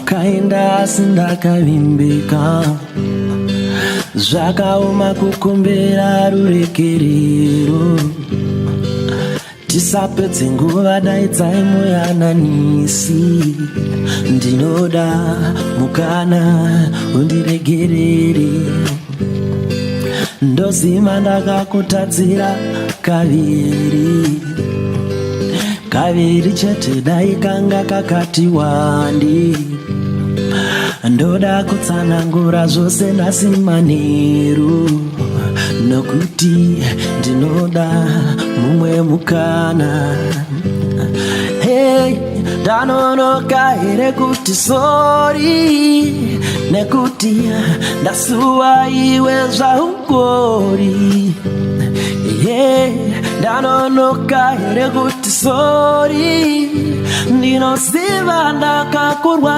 ukaenda sindakavimbika, zvakaoma kukumbira rurekerero. Tisapedze nguva, daidzai muyananisi, ndinoda mukana undiregerere. Ndozima ndakakutadzira kaviri chete, dai kanga kakati wandi. Ndoda kutsanangura zvose nhasi manheru, nokuti ndinoda mumwe mukana. Hey, ndanonoka here kuti sorry, nekuti ndasuwa iwe zvaungori. Hey, ndanonoka here kuti sorry, ndinoziva ndakakurwa.